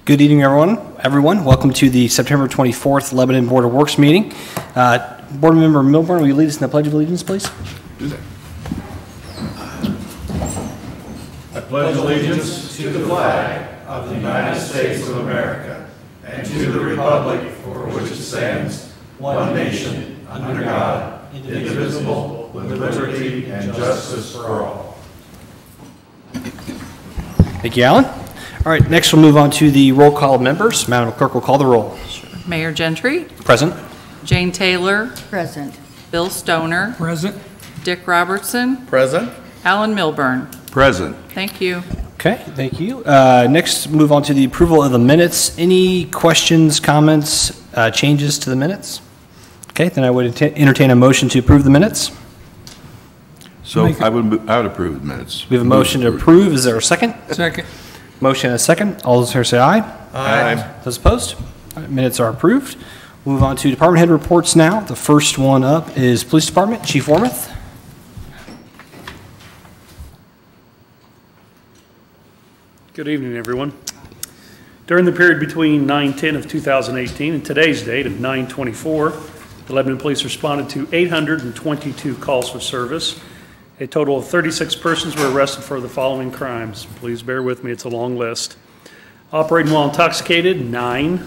Good evening, everyone. Welcome to the September 24th Lebanon Board of Works meeting. Board Member Milburn, will you lead us in the Pledge of Allegiance, please? Do that. I pledge allegiance to the flag of the United States of America and to the republic for which it stands, one nation, under God, indivisible, with liberty and justice for all. Thank you, Alan. All right, next we'll move on to the roll call of members. Madam Clerk will call the roll. Mayor Gentry. Present. Jane Taylor. Present. Bill Stoner. Present. Dick Robertson. Present. Alan Milburn. Present. Thank you. Okay, thank you. Next, move on to the approval of the minutes. Any questions, comments, changes to the minutes? Okay, then I would entertain a motion to approve the minutes. So I would approve the minutes. We have a motion to approve. Is there a second? Second. Motion and a second. All those in favor say aye. Aye. Those opposed? All right, minutes are approved. Move on to department head reports now. The first one up is Police Department. Chief Wormuth. Good evening, everyone. During the period between 9/10 of 2018 and today's date of 9/24, the Lebanon Police responded to 822 calls for service. A total of 36 persons were arrested for the following crimes. Please bear with me, it's a long list. Operating while intoxicated, 9.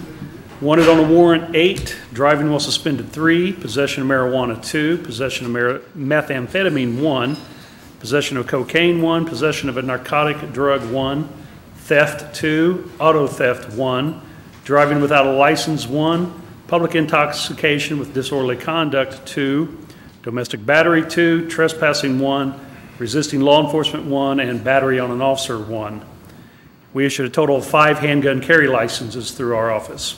Wanted on a warrant, 8. Driving while suspended, 3. Possession of marijuana, 2. Possession of methamphetamine, 1. Possession of cocaine, 1. Possession of a narcotic drug, 1. Theft, 2. Auto theft, 1. Driving without a license, 1. Public intoxication with disorderly conduct, 2. Domestic battery, 2. Trespassing, 1. Resisting law enforcement, 1. And battery on an officer, 1. We issued a total of 5 handgun carry licenses through our office.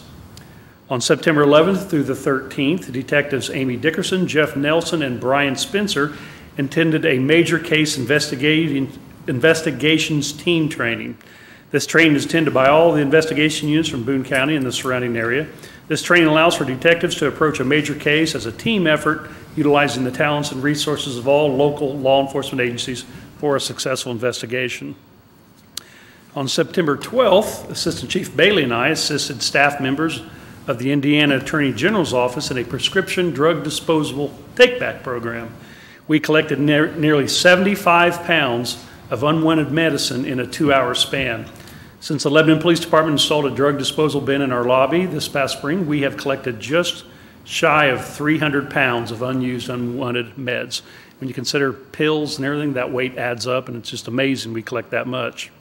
On September 11th through the 13th, detectives Amy Dickerson, Jeff Nelson, and Brian Spencer attended a major case investigations team training. This training is attended by all the investigation units from Boone County and the surrounding area. This training allows for detectives to approach a major case as a team effort, utilizing the talents and resources of all local law enforcement agencies for a successful investigation. On September 12th, Assistant Chief Bailey and I assisted staff members of the Indiana Attorney General's Office in a prescription drug disposal take-back program. We collected nearly 75 pounds of unwanted medicine in a 2-hour span. Since the Lebanon Police Department installed a drug disposal bin in our lobby this past spring, we have collected just shy of 300 pounds of unused, unwanted meds. When you consider pills and everything, that weight adds up, and it's just amazing we collect that much.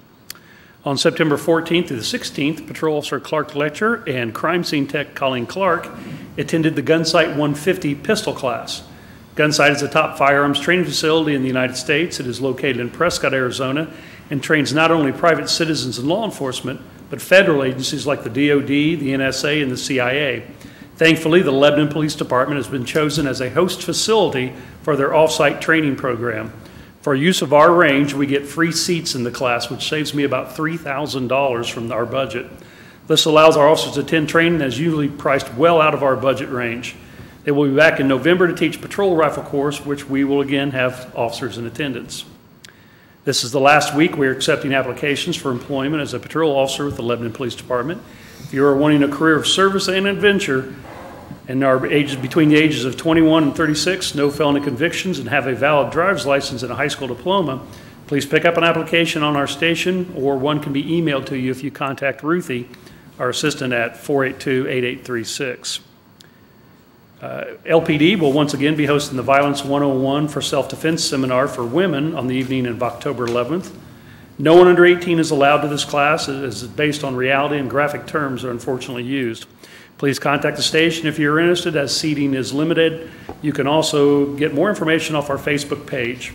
On September 14th through the 16th, Patrol Officer Clark Letcher and Crime Scene Tech Colleen Clark attended the Gunsight 150 pistol class. Gunsight is a top firearms training facility in the United States. It is located in Prescott, Arizona, and trains not only private citizens and law enforcement, but federal agencies like the DOD, the NSA, and the CIA. Thankfully, the Lebanon Police Department has been chosen as a host facility for their off-site training program. For use of our range, we get free seats in the class, which saves me about $3,000 from our budget. This allows our officers to attend training that is usually priced well out of our budget range. They will be back in November to teach patrol rifle course, which we will again have officers in attendance. This is the last week we are accepting applications for employment as a patrol officer with the Lebanon Police Department. If you are wanting a career of service and adventure and are between the ages of 21 and 36, no felony convictions, and have a valid driver's license and a high school diploma, please pick up an application on our station, or one can be emailed to you if you contact Ruthie, our assistant, at 482-8836. LPD will once again be hosting the Violence 101 for Self-Defense Seminar for women on the evening of October 11th. No one under 18 is allowed to this class, as it's based on reality and graphic terms are unfortunately used. Please contact the station if you're interested, as seating is limited. You can also get more information off our Facebook page.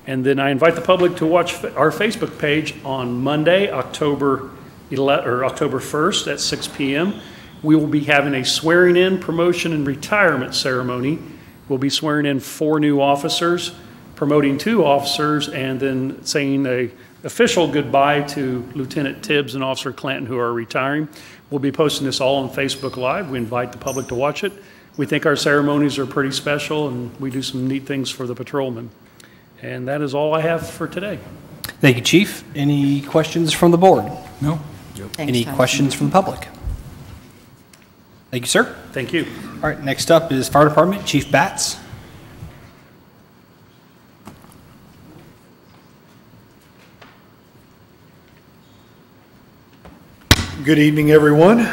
And then I invite the public to watch our Facebook page on Monday, October 1st at 6 p.m. We will be having a swearing-in, promotion, and retirement ceremony. We'll be swearing in 4 new officers, promoting 2 officers, and then saying an official goodbye to Lieutenant Tibbs and Officer Clanton, who are retiring. We'll be posting this all on Facebook Live. We invite the public to watch it. We think our ceremonies are pretty special, and we do some neat things for the patrolmen. And that is all I have for today. Thank you, Chief. Any questions from the board? No. Thanks, Any Tyson. questions from the public? Thank you, sir. Thank you. All right, next up is Fire Department, Chief Batts. Good evening, everyone.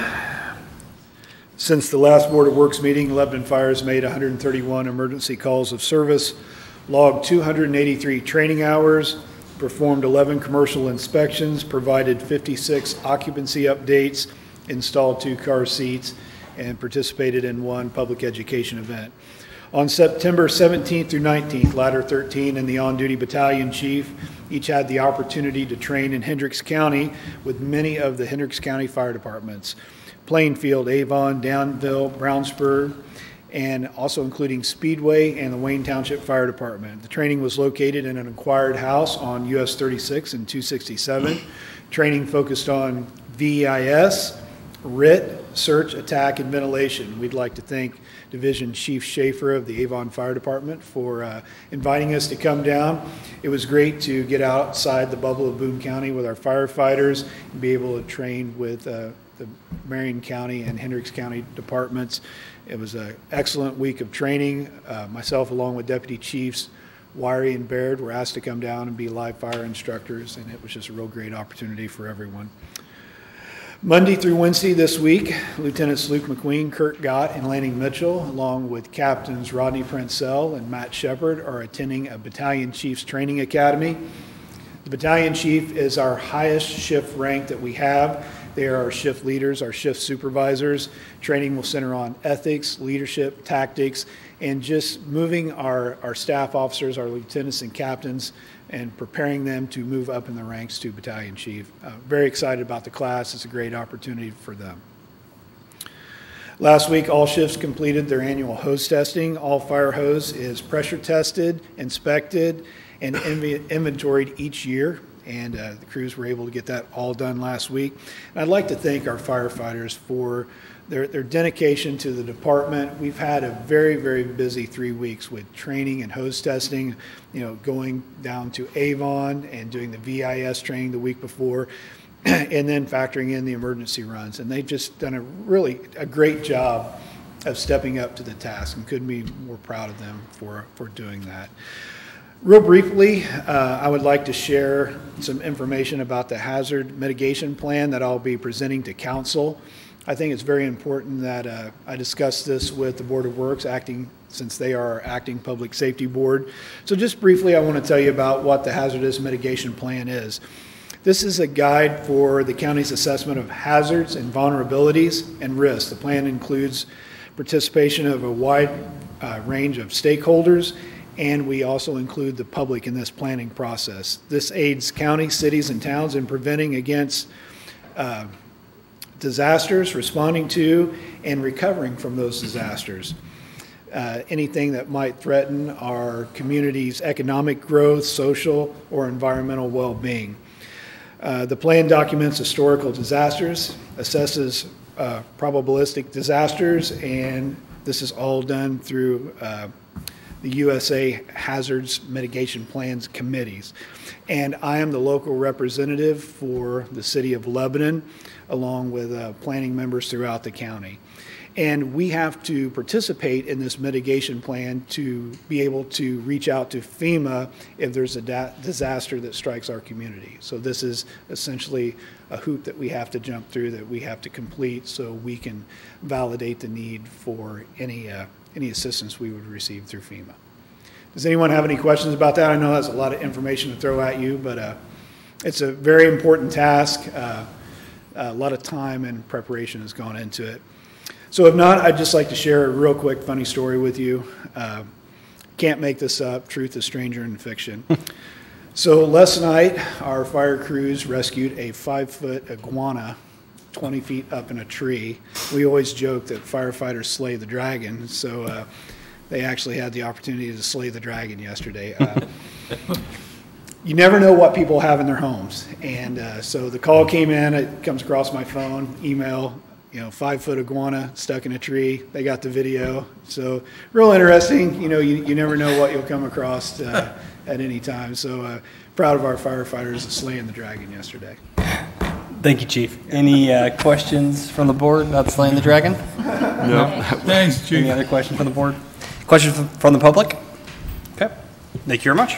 Since the last Board of Works meeting, Lebanon Fire has made 131 emergency calls of service, logged 283 training hours, performed 11 commercial inspections, provided 56 occupancy updates, installed 2 car seats, and participated in 1 public education event. On September 17th through 19th, Ladder 13 and the on-duty battalion chief each had the opportunity to train in Hendricks County with many of the Hendricks County fire departments: Plainfield, Avon, Downville, Brownsburg, and also including Speedway and the Wayne Township Fire Department. The training was located in an acquired house on US 36 and 267. Training focused on VEIS, RIT, search, attack, and ventilation. We'd like to thank Division Chief Schaefer of the Avon Fire Department for inviting us to come down. It was great to get outside the bubble of Boone County with our firefighters and be able to train with the Marion County and Hendricks County departments. It was an excellent week of training. Myself, along with Deputy Chiefs Wiry and Baird, were asked to come down and be live fire instructors, and it was just a real great opportunity for everyone. Monday through Wednesday this week, Lieutenants Luke McQueen, Kurt Gott, and Lanning Mitchell, along with Captains Rodney Princell and Matt Shepard, are attending a Battalion Chiefs Training Academy. The Battalion Chief is our highest shift rank that we have. They are our shift leaders, our shift supervisors. Training will center on ethics, leadership, tactics, and just moving our staff officers, our lieutenants and captains, and preparing them to move up in the ranks to battalion chief. Very excited about the class. It's a great opportunity for them. Last week, all shifts completed their annual hose testing. All fire hose is pressure tested, inspected, and inventoried each year. And the crews were able to get that all done last week. And I'd like to thank our firefighters for their dedication to the department. We've had a very, very busy 3 weeks with training and hose testing, going down to Avon and doing the VIS training the week before, and then factoring in the emergency runs. And they've just done a great job of stepping up to the task, and couldn't be more proud of them for doing that. Real briefly, I would like to share some information about the hazard mitigation plan that I'll be presenting to council. I think it's very important that I discuss this with the Board of Works, since they are our acting public safety board. So just briefly, I want to tell you about what the hazardous mitigation plan is. This is a guide for the county's assessment of hazards and vulnerabilities and risks. The plan includes participation of a wide range of stakeholders, and we also include the public in this planning process. This aids counties, cities, and towns in preventing against disasters, responding to, and recovering from those disasters. Anything that might threaten our community's economic growth, social, or environmental well-being. The plan documents historical disasters, assesses probabilistic disasters, and this is all done through the USA Hazards Mitigation Plans committees. And I am the local representative for the city of Lebanon, along with planning members throughout the county. And we have to participate in this mitigation plan to be able to reach out to FEMA if there's a disaster that strikes our community. So this is essentially a hoop that we have to jump through, that we have to complete, so we can validate the need for any assistance we would receive through FEMA. Does anyone have any questions about that? I know that's a lot of information to throw at you, but it's a very important task. A lot of time and preparation has gone into it. So if not, I'd just like to share a real quick funny story with you. Can't make this up. Truth is stranger than fiction. So last night, our fire crews rescued a 5-foot iguana 20 feet up in a tree. We always joke that firefighters slay the dragon, so they actually had the opportunity to slay the dragon yesterday. You never know what people have in their homes, and so the call came in. It comes across my phone, email, 5-foot iguana stuck in a tree. They got the video, so real interesting. You never know what you'll come across at any time. So proud of our firefighters slaying the dragon yesterday. Thank you, Chief. Any questions from the board about slaying the dragon? No. Thanks, Chief. Any other questions from the board? Questions from the public? Okay. Thank you very much.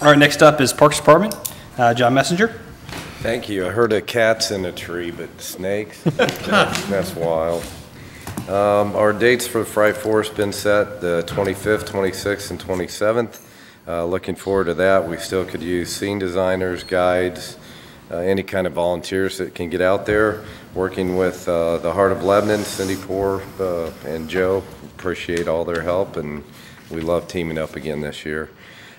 All right, next up is Parks Department. John Messenger. Thank you. I heard of cats in a tree, but snakes? That's wild. Our dates for Fright Forest been set, the 25th, 26th, and 27th. Looking forward to that. We still could use scene designers, guides, any kind of volunteers that can get out there. Working with the Heart of Lebanon, Cindy Poor, and Joe. Appreciate all their help, and we love teaming up again this year.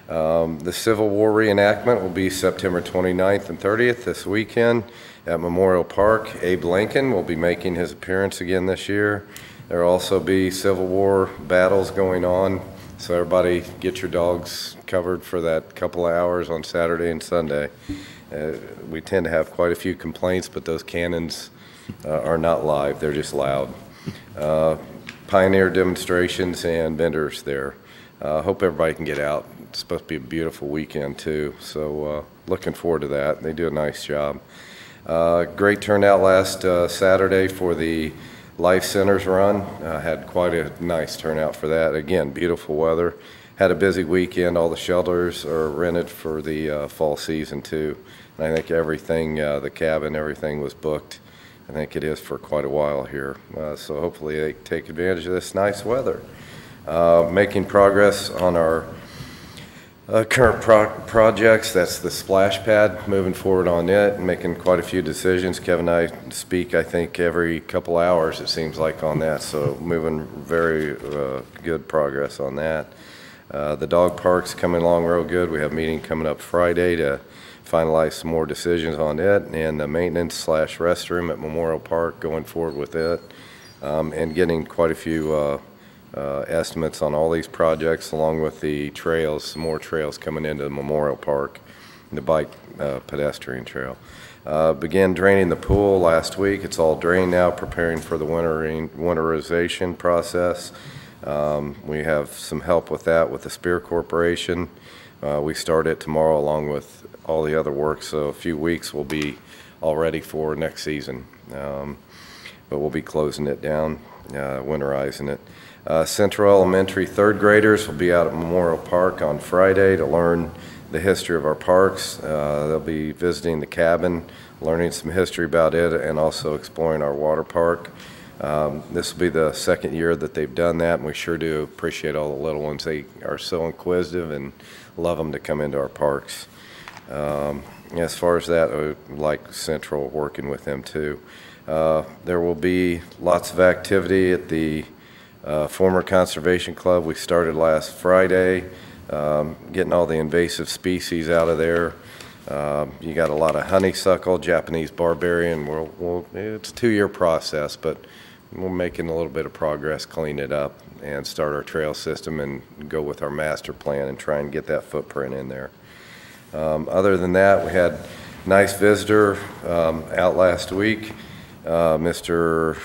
The Civil War reenactment will be September 29th and 30th this weekend at Memorial Park. Abe Lincoln will be making his appearance again this year. There will also be Civil War battles going on, so everybody get your dogs covered for that couple of hours on Saturday and Sunday. We tend to have quite a few complaints, but those cannons are not live, they're just loud. Pioneer demonstrations and vendors there. Hope everybody can get out. It's supposed to be a beautiful weekend too, so looking forward to that. They do a nice job. Great turnout last Saturday for the Life Centers run. Had quite a nice turnout for that. Again, beautiful weather. Had a busy weekend. All the shelters are rented for the fall season too. And I think everything, the cabin, everything was booked. I think it is for quite a while here. So hopefully they take advantage of this nice weather. Making progress on our current projects. That's the splash pad, moving forward on it, making quite a few decisions. Kevin and I speak, I think, every couple hours, it seems like, on that, so moving very good progress on that. The dog park's coming along real good. We have a meeting coming up Friday to finalize some more decisions on it, and the maintenance / restroom at Memorial Park, going forward with it, and getting quite a few estimates on all these projects, along with the trails, some more trails coming into the Memorial Park, the bike pedestrian trail. Began draining the pool last week. It's all drained now, preparing for the winterization process. We have some help with that with the Spear Corporation. We start it tomorrow along with all the other work, so a few weeks we'll be all ready for next season. But we'll be closing it down, winterizing it. Central Elementary third graders will be out at Memorial Park on Friday to learn the history of our parks. They'll be visiting the cabin, learning some history about it, and also exploring our water park. This will be the second year that they've done that, and we sure do appreciate all the little ones. They are so inquisitive and love them to come into our parks. As far as that, I would like Central working with them too. There will be lots of activity at the former Conservation Club. We started last Friday, getting all the invasive species out of there. You got a lot of honeysuckle, Japanese barbarian. It's a 2-year process, but we're making a little bit of progress, clean it up, and start our trail system and go with our master plan and try and get that footprint in there. Other than that, we had a nice visitor out last week, Mr.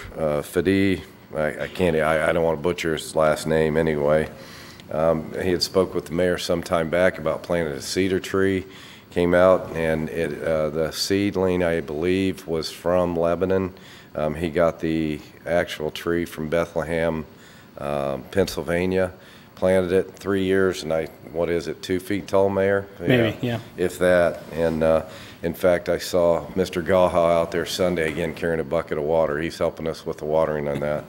Fadi. I don't want to butcher his last name anyway. He had spoke with the mayor some time back about planting a cedar tree. Came out, and the seedling, I believe, was from Lebanon. He got the actual tree from Bethlehem, Pennsylvania. Planted it 3 years, and what is it, 2 feet tall, Mayor? Maybe, yeah. If that. And in fact, I saw Mr. Gaha out there Sunday again carrying a bucket of water. He's helping us with the watering on that.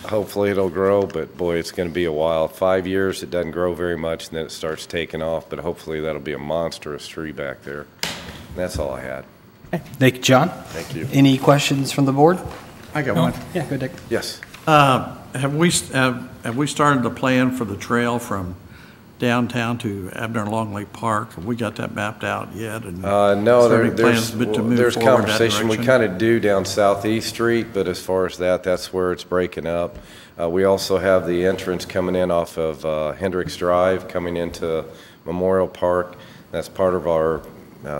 Hopefully it'll grow, but boy, it's going to be a while. 5 years, it doesn't grow very much, and then it starts taking off, but hopefully that'll be a monstrous tree back there. And that's all I had. Okay. Thank you, John. Thank you. Any questions from the board? I got one. Yeah, go Dick. Yes. Have we started the plan for the trail from downtown to Abner Longley Park? Have we got that mapped out yet? And no, is there any plans to move there's forward conversation. that We direction? kind of do down Southeast Street, but as far as that's where it's breaking up. We also have the entrance coming in off of Hendricks Drive, coming into Memorial Park. That's part of our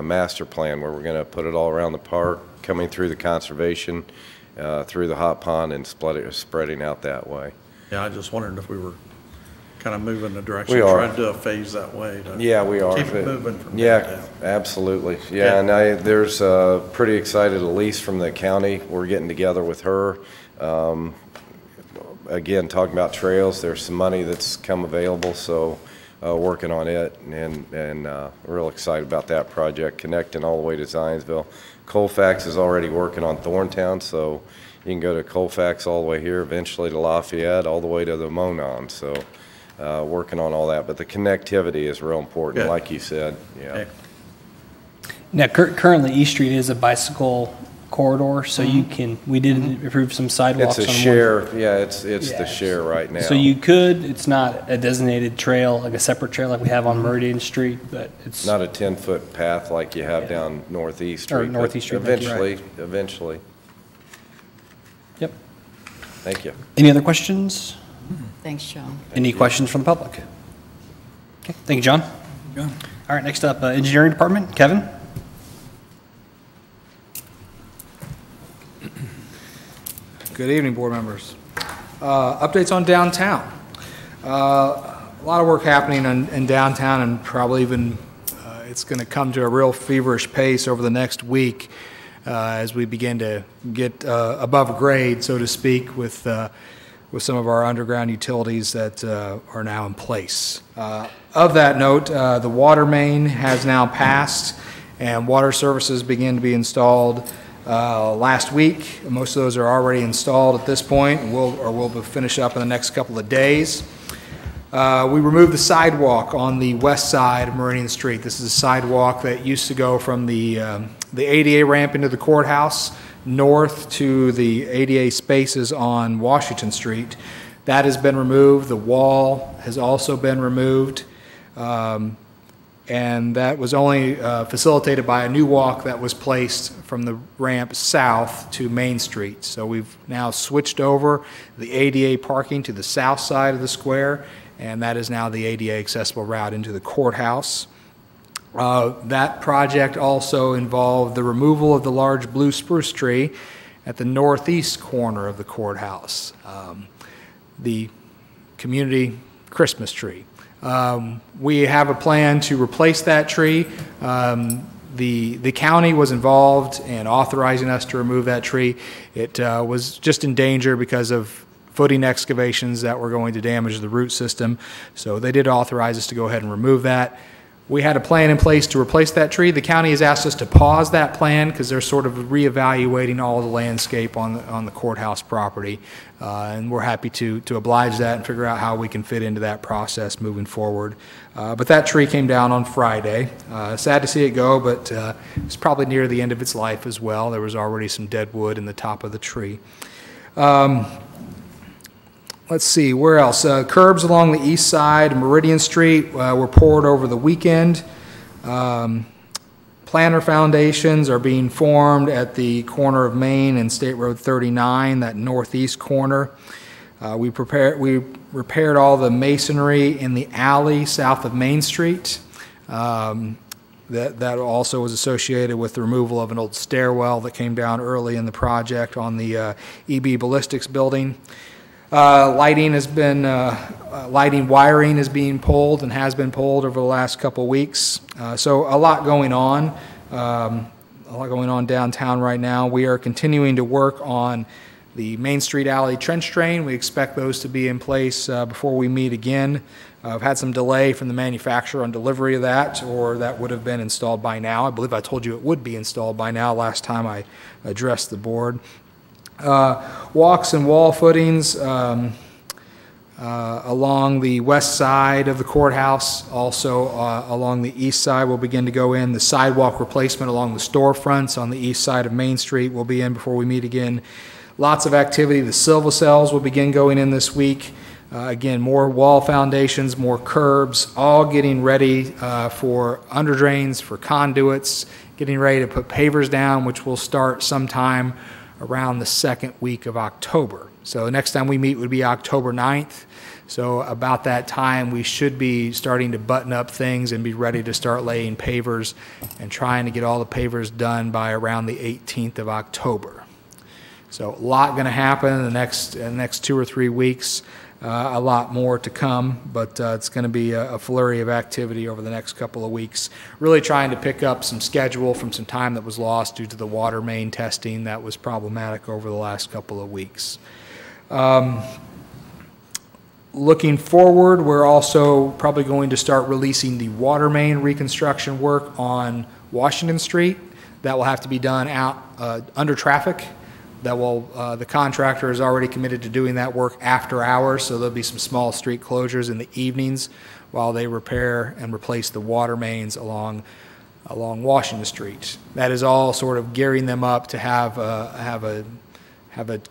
master plan, where we're going to put it all around the park, coming through the conservation, through the hot pond, and spreading out that way. Yeah, I just wondered if we were kind of move in the direction. We are. Try to do a phase that way. Yeah, we are. Keep it moving from Yeah, downtown. absolutely. Yeah. Yeah, and there's pretty excited Elise from the county. We're getting together with her. Again, talking about trails, there's some money that's come available, so working on it, and real excited about that project, connecting all the way to Zionsville. Colfax is already working on Thorntown, so you can go to Colfax all the way here, eventually to Lafayette, all the way to the Monon. So working on all that, but the connectivity is real important, Good. like you said. Yeah. Okay. Now, currently, East Street is a bicycle corridor, so you can, we did approve some sidewalks. It's a on one. share, yeah, it's Yeah. the share right now. So you could, it's not a designated trail, like a separate trail like we have on Meridian Street, but it's. Not a 10-foot path like you have down Northeast Street. Or but Northeast Street, like you're right. Eventually. Yep. Thank you. Any other questions? Thanks, John. Any questions from the public? Okay, thank you, John. All right, next up, Engineering Department, Kevin? Good evening, board members. Updates on downtown. A lot of work happening in downtown, and probably even it's going to come to a real feverish pace over the next week as we begin to get above grade, so to speak, with some of our underground utilities that are now in place. Of that note, the water main has now passed, and water services begin to be installed last week. Most of those are already installed at this point, and we'll finish up in the next couple of days. We removed the sidewalk on the west side of Meridian Street. This is a sidewalk that used to go from the ADA ramp into the courthouse north to the ADA spaces on Washington Street. That has been removed. The wall has also been removed. And that was only facilitated by a new walk that was placed from the ramp south to Main Street. So we've now switched over the ADA parking to the south side of the square, and that is now the ADA accessible route into the courthouse. That project also involved the removal of the large blue spruce tree at the northeast corner of the courthouse, the community Christmas tree. We have a plan to replace that tree. The county was involved in authorizing us to remove that tree. It was just in danger because of footing excavations that were going to damage the root system. So they did authorize us to go ahead and remove that. We had a plan in place to replace that tree. The county has asked us to pause that plan because they're sort of reevaluating all the landscape on the courthouse property. And we're happy to oblige that and figure out how we can fit into that process moving forward. But that tree came down on Friday. Sad to see it go, but it's probably near the end of its life as well. There was already some dead wood in the top of the tree. Let's see, where else? Curbs along the east side, Meridian Street, were poured over the weekend. Planter foundations are being formed at the corner of Main and State Road 39, that northeast corner. We repaired all the masonry in the alley south of Main Street. That also was associated with the removal of an old stairwell that came down early in the project on the EB Ballistics building. Lighting wiring is being pulled and has been pulled over the last couple of weeks. So a lot going on downtown right now. We are continuing to work on the Main Street Alley trench drain. We expect those to be in place before we meet again. I've had some delay from the manufacturer on delivery of that, or that would have been installed by now. I believe I told you it would be installed by now last time I addressed the board. Walks and wall footings along the west side of the courthouse, also along the east side will begin to go in. The sidewalk replacement along the storefronts on the east side of Main Street will be in before we meet again. Lots of activity. The Silva cells will begin going in this week. Again, more wall foundations, more curbs, all getting ready for under drains, for conduits, getting ready to put pavers down, which will start sometime around the second week of October. So the next time we meet would be October 9th. So about that time, we should be starting to button up things and be ready to start laying pavers and trying to get all the pavers done by around the 18th of October. So a lot going to happen in the next 2 or 3 weeks. a lot more to come, but it's going to be a flurry of activity over the next couple of weeks. Really trying to pick up some schedule from some time that was lost due to the water main testing that was problematic over the last couple of weeks. Looking forward, we're also probably going to start releasing the water main reconstruction work on Washington Street. That will have to be done out under traffic. The contractor is already committed to doing that work after hours, so there'll be some small street closures in the evenings while they repair and replace the water mains along Washington Street. That is all sort of gearing them up to have a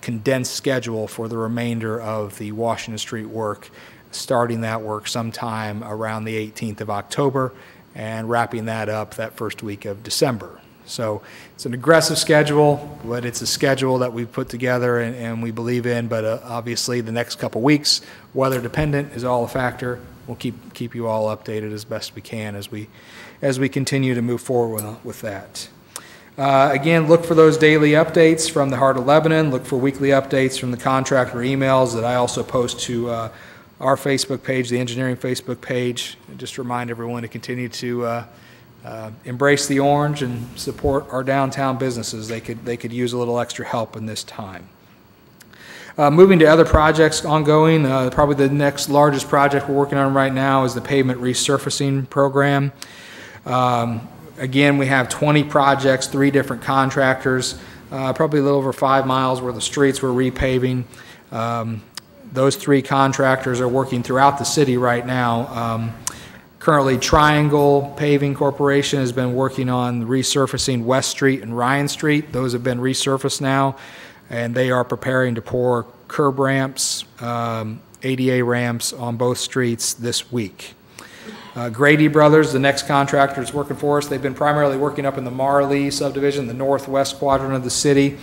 condensed schedule for the remainder of the Washington Street work, starting that work sometime around the 18th of October and wrapping that up that first week of December. So it's an aggressive schedule, but it's a schedule that we've put together and we believe in, but obviously the next couple weeks, weather dependent, is all a factor. We'll keep you all updated as best we can as we continue to move forward with that. Again, look for those daily updates from the Heart of Lebanon. Look for weekly updates from the contractor emails that I also post to our Facebook page, the engineering Facebook page. And just remind everyone to continue to embrace the orange and support our downtown businesses. They could use a little extra help in this time. Moving to other projects ongoing, probably the next largest project we're working on right now is the pavement resurfacing program. Again, we have 20 projects, 3 different contractors, probably a little over 5 miles worth of streets we're repaving. Those 3 contractors are working throughout the city right now. Currently, Triangle Paving Corporation has been working on resurfacing West Street and Ryan Street. Those have been resurfaced now, and they are preparing to pour curb ramps, ADA ramps on both streets this week. Grady Brothers, the next contractor, is working for us. They've been primarily working up in the Marley subdivision, the northwest quadrant of the city.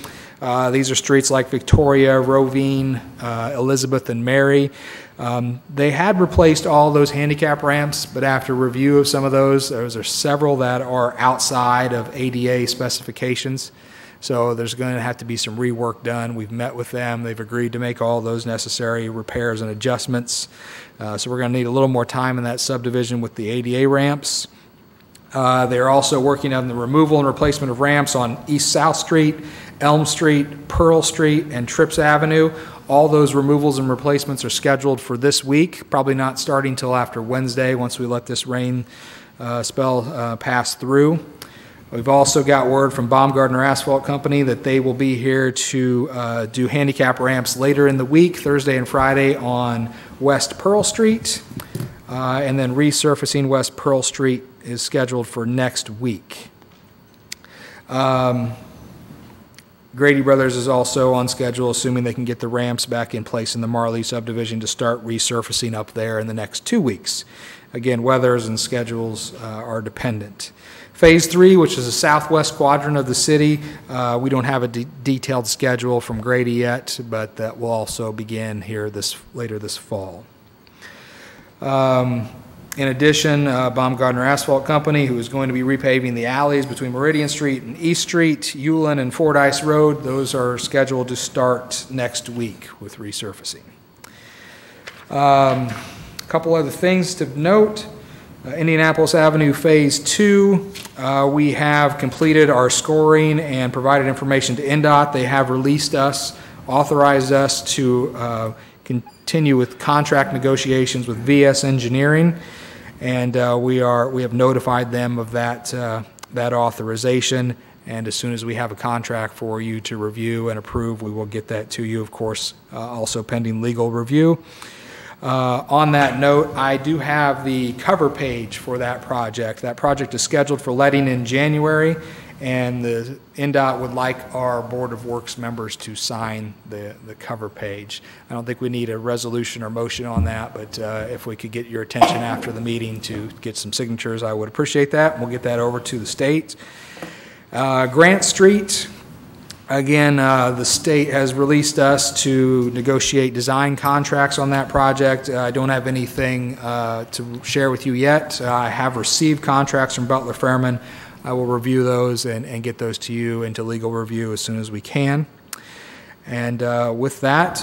These are streets like Victoria, Rovine, Elizabeth, and Mary. They had replaced all those handicap ramps, but after review of some of those are several that are outside of ADA specifications. So there's going to have to be some rework done. We've met with them. They've agreed to make all those necessary repairs and adjustments. So we're going to need a little more time in that subdivision with the ADA ramps. They're also working on the removal and replacement of ramps on East South Street, Elm Street, Pearl Street, and Trips Avenue. All those removals and replacements are scheduled for this week, probably not starting till after Wednesday once we let this rain spell pass through. We've also got word from Baumgartner Asphalt Company that they will be here to do handicap ramps later in the week, Thursday and Friday, on West Pearl Street. And then resurfacing West Pearl Street is scheduled for next week. Grady Brothers is also on schedule, assuming they can get the ramps back in place in the Marley subdivision, to start resurfacing up there in the next 2 weeks. Again, weathers and schedules are dependent. Phase 3, which is the southwest quadrant of the city, we don't have a detailed schedule from Grady yet, but that will also begin here later this fall. In addition, Baumgartner Asphalt Company, who is going to be repaving the alleys between Meridian Street and East Street, Ulen and Fordyce Road, those are scheduled to start next week with resurfacing. A couple other things to note. Indianapolis Avenue Phase 2, we have completed our scoring and provided information to INDOT. They have authorized us to continue with contract negotiations with VS Engineering, and we have notified them of that authorization. And as soon as we have a contract for you to review and approve, we will get that to you, of course, also pending legal review. On that note, I do have the cover page for that project. That project is scheduled for letting in January, and the INDOT would like our Board of Works members to sign the cover page. I don't think we need a resolution or motion on that, but if we could get your attention after the meeting to get some signatures, I would appreciate that. We'll get that over to the state. Grant Street. Again, the state has released us to negotiate design contracts on that project. I don't have anything to share with you yet. I have received contracts from Butler Fairman. I will review those and get those to you into legal review as soon as we can. And with that,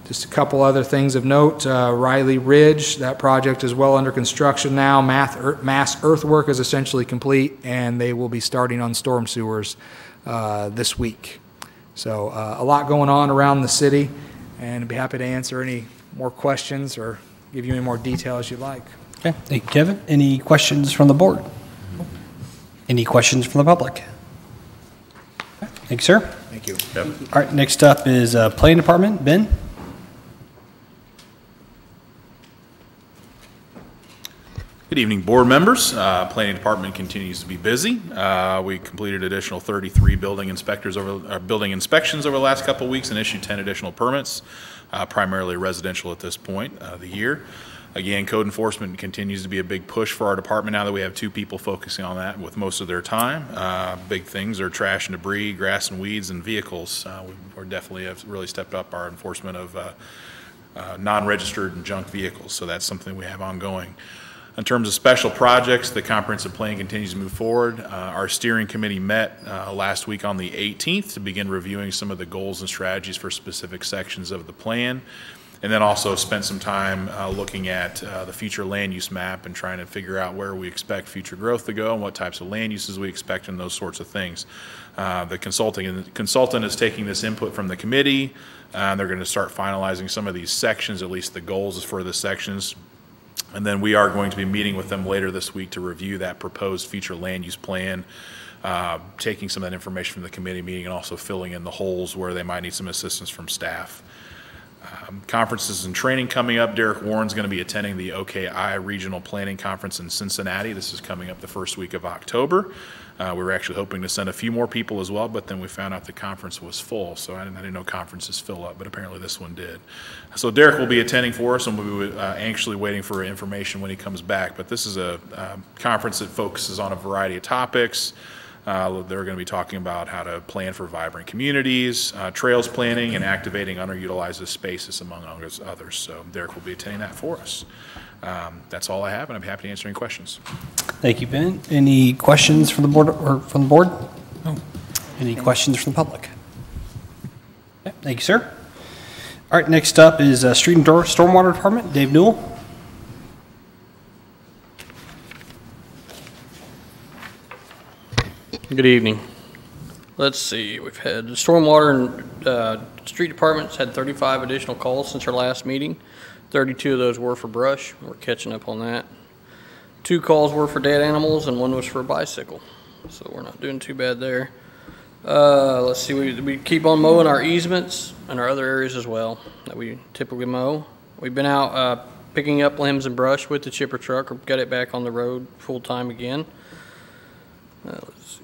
just a couple other things of note. Riley Ridge, that project is well under construction now. Mass earthwork is essentially complete, and they will be starting on storm sewers this week. So a lot going on around the city, and I'd be happy to answer any more questions or give you any more details you'd like. Okay, thank you, Kevin. Any questions from the board? Any questions from the public? Okay, thank you, sir. Thank you. All right, next up is Planning Department. Ben? Good evening, board members. Planning Department continues to be busy. We completed additional 33 building inspections over the last couple of weeks and issued 10 additional permits, primarily residential at this point of the year. Again, code enforcement continues to be a big push for our department now that we have 2 people focusing on that with most of their time. Big things are trash and debris, grass and weeds, and vehicles. We definitely have really stepped up our enforcement of non-registered and junk vehicles, so that's something we have ongoing. In terms of special projects, the comprehensive plan continues to move forward. Our steering committee met last week on the 18th to begin reviewing some of the goals and strategies for specific sections of the plan, and then also spent some time looking at the future land use map and trying to figure out where we expect future growth to go and what types of land uses we expect and those sorts of things. The consultant is taking this input from the committee. They're going to start finalizing some of these sections, at least the goals for the sections. And then we are going to be meeting with them later this week to review that proposed future land use plan, taking some of that information from the committee meeting and also filling in the holes where they might need some assistance from staff. Conferences and training coming up. Derek Warren's going to be attending the OKI Regional Planning Conference in Cincinnati. This is coming up the first week of October. We were actually hoping to send a few more people as well, but then we found out the conference was full, so I didn't know conferences fill up, but apparently this one did. So Derek will be attending for us, and we'll be anxiously waiting for information when he comes back. But this is a conference that focuses on a variety of topics. They're going to be talking about how to plan for vibrant communities, trails planning, and activating underutilized spaces, among others. So Derek will be attending that for us. That's all I have, and I'm happy to answer any questions. Thank you, Ben. Any questions from the board or from the board? No. Any questions from the public? Okay, thank you, sir. All right, next up is Street and Stormwater Department. Dave Newell. Good evening. Let's see, we've had the stormwater and street departments had 35 additional calls since our last meeting. 32 of those were for brush. We're catching up on that. 2 calls were for dead animals and 1 was for a bicycle. So we're not doing too bad there. Let's see, we keep on mowing our easements and our other areas as well that we typically mow. We've been out picking up limbs and brush with the chipper truck or got it back on the road full time again. Let's see.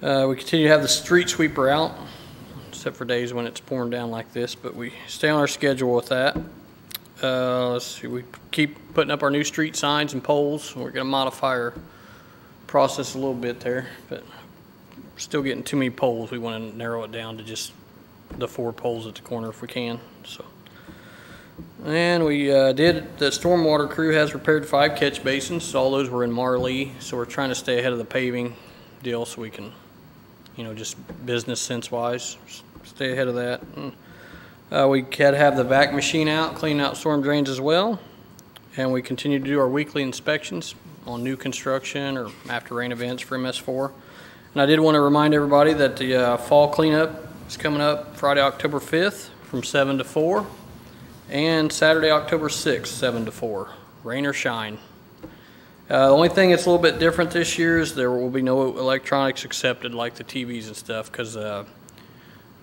We continue to have the street sweeper out, except for days when it's pouring down like this, but we stay on our schedule with that. Let's see, we keep putting up our new street signs and poles. We're going to modify our process a little bit there, but we're still getting too many poles. We want to narrow it down to just the 4 poles at the corner if we can. So, and we the stormwater crew has repaired 5 catch basins. All those were in Marley, so we're trying to stay ahead of the paving deal so we can, just business sense wise, stay ahead of that. And, we had to have the vac machine out, clean out storm drains as well. And we continue to do our weekly inspections on new construction or after rain events for MS4. And I did want to remind everybody that the fall cleanup is coming up Friday, October 5th from 7 to 4 and Saturday, October 6th, 7 to 4, rain or shine. The only thing that's a little bit different this year is there will be no electronics accepted like the TVs and stuff because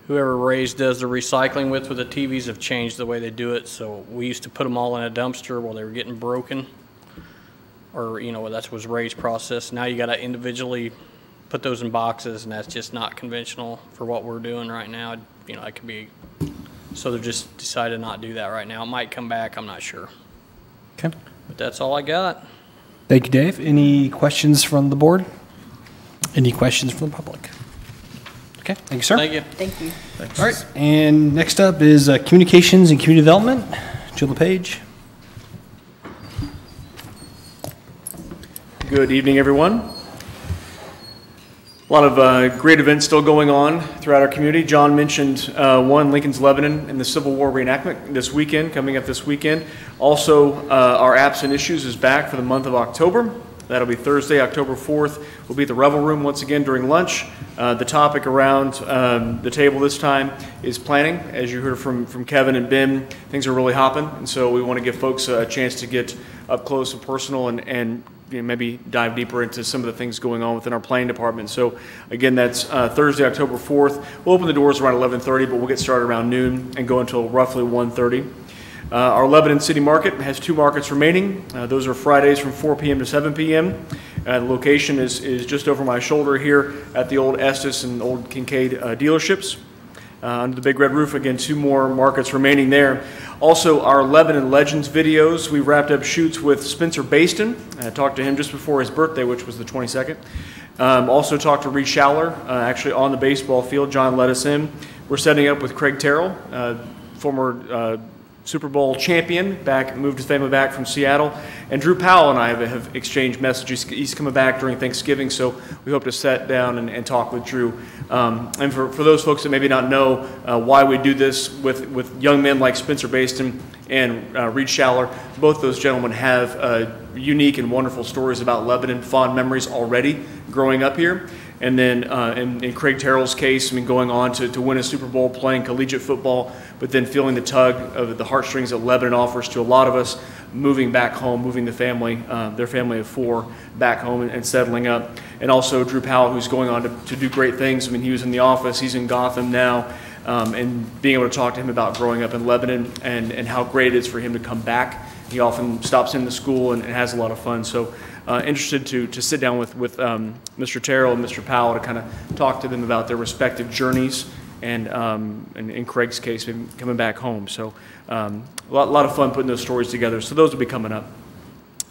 whoever Ray's does the recycling with the TVs have changed the way they do it. So we used to put them all in a dumpster while they were getting broken, or that was Ray's process. Now you got to individually put those in boxes, and that's just not conventional for what we're doing right now. It could be, so they're just decided not to do that right now. It might come back, I'm not sure. Okay. But that's all I got. Thank you, Dave. Any questions from the board? Any questions from the public? Okay, thank you, sir. Thank you. Thank you. Thanks. All right, and next up is Communications and Community Development. Jill LePage. Good evening, everyone. lot of great events still going on throughout our community. John mentioned one, Lincoln's Lebanon and the Civil War reenactment this weekend, coming up this weekend. Also, our Apps and Issues is back for the month of October. That'll be Thursday, October 4th. We'll be at the Revel Room once again during lunch. The topic around the table this time is planning. As you heard from Kevin and Ben, things are really hopping, and so we want to give folks a chance to get up close and personal and maybe dive deeper into some of the things going on within our planning department. So again, that's Thursday, October 4th. We'll open the doors around 11:30, but we'll get started around noon and go until roughly 1:30. Our Lebanon City Market has 2 markets remaining. Those are Fridays from 4 p.m. to 7 p.m. The location is just over my shoulder here at the old Estes and old Kincaid dealerships. Under the big red roof, again, 2 more markets remaining there. Also, our Lebanon Legends videos. We wrapped up shoots with Spencer Baston. I talked to him just before his birthday, which was the 22nd. Also talked to Reed Schaller, actually on the baseball field. John let us in. We're setting up with Craig Terrell, former Super Bowl champion, moved his family back from Seattle. And Drew Powell and I have exchanged messages. He's coming back during Thanksgiving, so we hope to sit down and talk with Drew. And for those folks that maybe not know why we do this with young men like Spencer Baston and Reed Schaller, both those gentlemen have unique and wonderful stories about Lebanon, fond memories already growing up here. And then in Craig Terrell's case, going on to win a Super Bowl, playing collegiate football, but then feeling the tug of the heartstrings that Lebanon offers to a lot of us, moving back home, moving the family, their family of 4, back home and settling up. And also Drew Powell, who's going on to do great things. He was in the office, he's in Gotham now, and being able to talk to him about growing up in Lebanon and how great it is for him to come back. He often stops into school and has a lot of fun. So interested to sit down with Mr. Terrell and Mr. Powell to kind of talk to them about their respective journeys and in Craig's case, coming back home. So a lot of fun putting those stories together. So those will be coming up.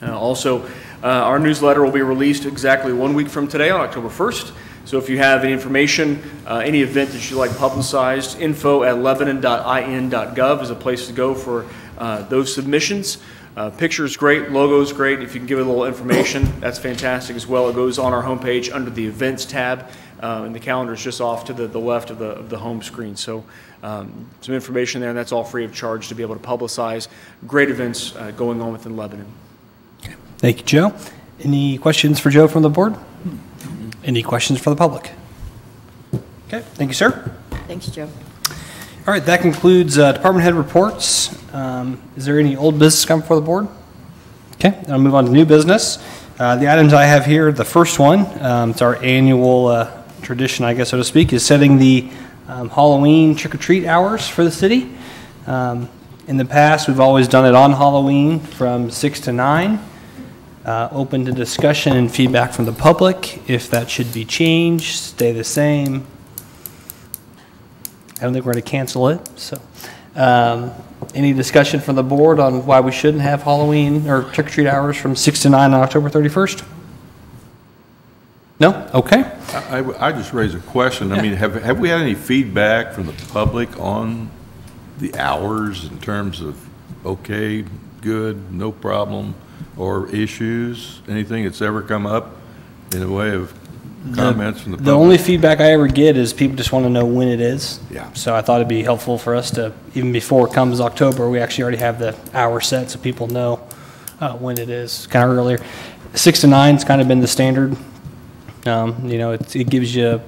Also, our newsletter will be released exactly 1 week from today on October 1st. So if you have any information, any event that you'd like publicized, info@lebanon.in.gov is a place to go for those submissions. Picture's great, logo's great. If you can give it a little information, that's fantastic as well. It goes on our homepage under the events tab, and the calendar is just off to the left of the home screen. So some information there, and that's all free of charge to be able to publicize great events going on within Lebanon. Okay. Thank you, Joe. Any questions for Joe from the board? Any questions for the public? Okay, thank you, sir. Thanks, Joe. All right, that concludes department head reports. Is there any old business coming before the board? Okay, I'll move on to new business. The items I have here, the first one, it's our annual tradition, I guess, so to speak, is setting the Halloween trick-or-treat hours for the city. In the past, we've always done it on Halloween from 6 to 9. Open to discussion and feedback from the public. If that should be changed, stay the same. I don't think we're going to cancel it. So, any discussion from the board on why we shouldn't have Halloween or trick-or-treat hours from 6 to 9 on October 31st? No? Okay. I just raised a question. Yeah. I mean, have we had any feedback from the public on the hours in terms of okay, good, no problem, or issues? Anything that's ever come up in the way of comments from the public? The only feedback I ever get is people just want to know when it is. Yeah. So I thought it'd be helpful for us to, even before it comes October, we actually already have the hour set so people know when it is, kind of earlier. 6 to 9 has kind of been the standard. You know, it gives you,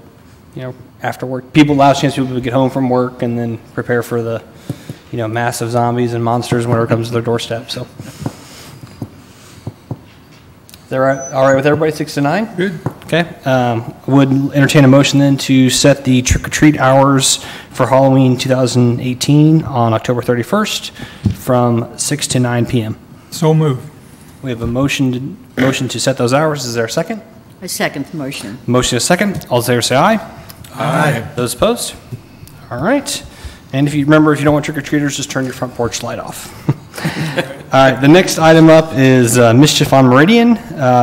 after work, allows a chance for people to get home from work and then prepare for the, massive zombies and monsters whenever it comes to their doorstep. So, is that all right with everybody? 6 to 9. Good. Okay. Would entertain a motion then to set the trick-or-treat hours for Halloween 2018 on October 31st from 6 to 9 p.m. So moved. We have a motion to set those hours. Is there a second? I second the motion. Motion is second. All in favor say aye. Aye. Those opposed? All right. And if you don't want trick-or-treaters, just turn your front porch light off. All right. The next item up is Mischief on Meridian.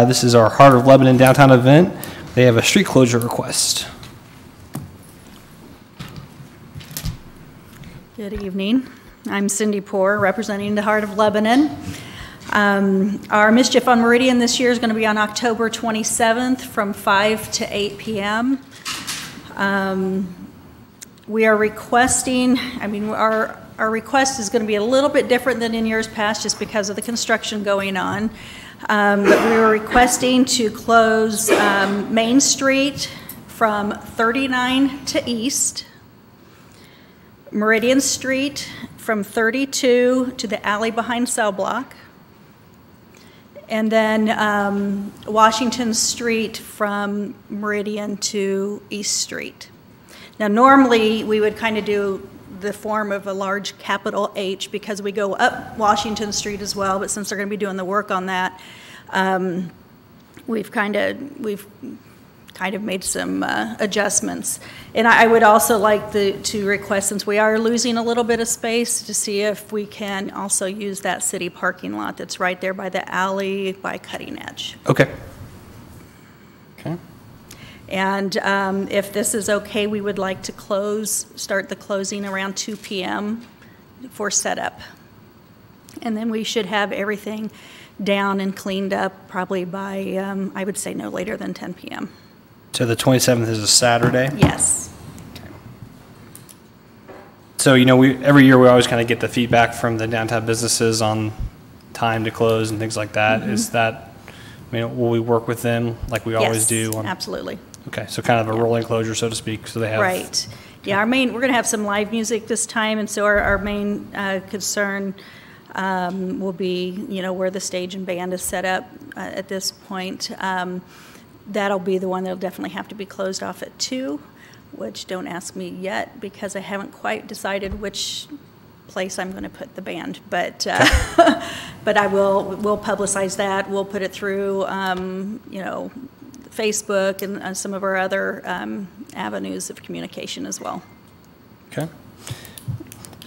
This is our Heart of Lebanon downtown event. They have a street closure request. Good evening. I'm Cindy Poore, representing the Heart of Lebanon. Our Mischief on Meridian this year is going to be on October 27th from 5 to 8 p.m. We are requesting, our request is going to be a little bit different than in years past just because of the construction going on. But we were requesting to close Main Street from 39 to East, Meridian Street from 32 to the alley behind Cell Block, and then Washington Street from Meridian to East Street. Now, normally, we would kind of do the form of a large capital H because we go up Washington Street as well, but since they're going to be doing the work on that, we've kind of made some adjustments. And I would also like to request, since we are losing a little bit of space, to see if we can also use that city parking lot that's right there by the alley by Cutting Edge. Okay. Okay. And if this is okay, we would like to start the closing around 2 p.m. for setup. And then we should have everything down and cleaned up probably by, I would say no later than 10 p.m. So the 27th is a Saturday? Yes. Okay. So, every year we always kind of get the feedback from the downtown businesses on time to close and things like that. Mm-hmm. Is that, will we work with them like we always do? Yes, absolutely. Okay, so kind of a rolling closure, so to speak, so they have... Right. Yeah, we're going to have some live music this time, and so our main concern will be, where the stage and band is set up at this point. That'll be the one that'll definitely have to be closed off at 2, which don't ask me yet because I haven't quite decided which place I'm going to put the band. But but we'll publicize that. We'll put it through, Facebook and some of our other avenues of communication as well. Okay.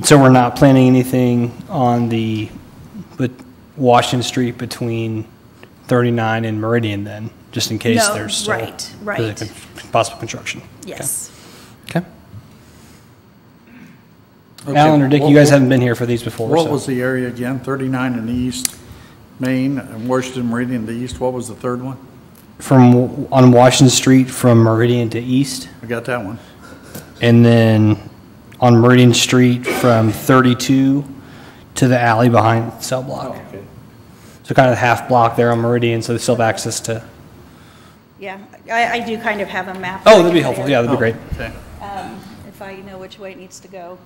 So we're not planning anything on Washington Street between 39 and Meridian then, just in case there's still right. possible construction? Yes. Okay. Alan or Dick, you guys haven't been here for these before. What was the area again? 39 in the east, Main, and Washington Meridian in the east. What was the third one? On Washington Street from Meridian to East. I got that one. And then on Meridian Street from 32 to the alley behind Cell Block. Oh, okay. So kind of half block there on Meridian, so they still have access to... Yeah, I do kind of have a map. Oh, that'd be helpful. Yeah, that'd be great. Okay. If I know which way it needs to go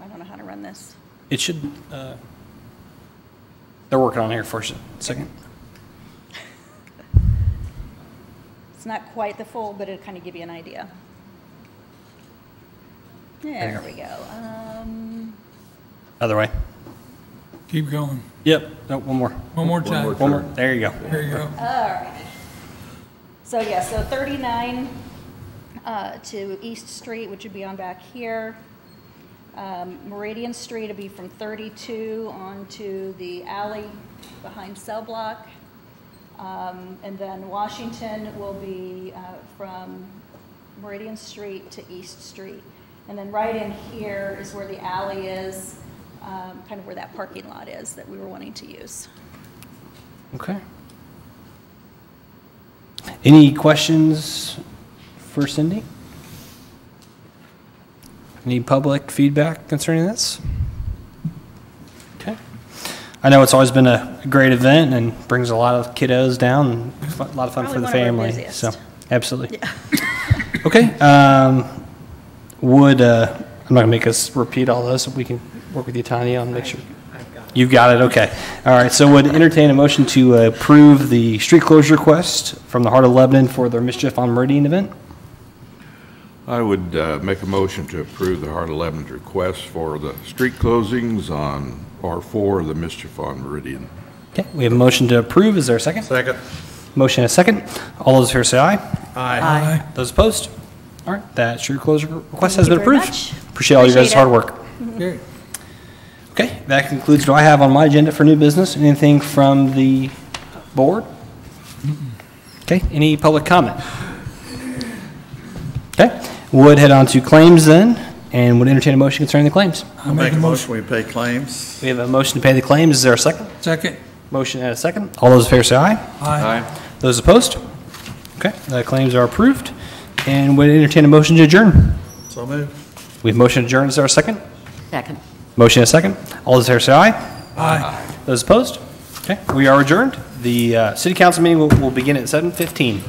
I don't know how to run this. It should... they're working on it here for a second. It's not quite the full, but it'll kind of give you an idea. There we go. Other way. Keep going. Yep. No, one more. One more time. One more. There you go. There you go. All right. So, yeah, so 39 to East Street, which would be on back here. Meridian Street will be from 32 on to the alley behind Cell Block. And then Washington will be from Meridian Street to East Street. And then right in here is where the alley is, kind of where that parking lot is that we were wanting to use. Okay. Any questions for Cindy? Any public feedback concerning this? Okay. I know it's always been a great event and brings a lot of kiddos down and a lot of fun for the family. So, absolutely. Yeah. Okay. I'm not going to make us repeat all those, so we can work with you, Tanya, and make sure. You've got it, okay. All right, so would entertain a motion to approve the street closure request from the Heart of Lebanon for their Mischief on Meridian event? I would make a motion to approve the Heart of Lebanon's request for the street closings on R4 of the Mischief on Meridian. Okay, we have a motion to approve. Is there a second? Second. Motion and a second. All those here say aye. Aye. Those opposed? All right, that street closure request has Thank been you very approved. much. Appreciate all you guys' Appreciate hard it. work. Okay, that concludes what I have on my agenda for new business. Anything from the board? Okay, any public comment? Okay, would head on to claims then, and would entertain a motion concerning the claims. I'll make a motion, we pay claims. We have a motion to pay the claims. Is there a second? Second. Motion and a second. All those in favor say aye. Aye. Those opposed? Okay, the claims are approved. And would entertain a motion to adjourn. So moved. We have motion to adjourn. Is there a second? Second. Motion and a second. All those in favor say aye. Aye. Those opposed? Okay, we are adjourned. The city council meeting will begin at 7:15.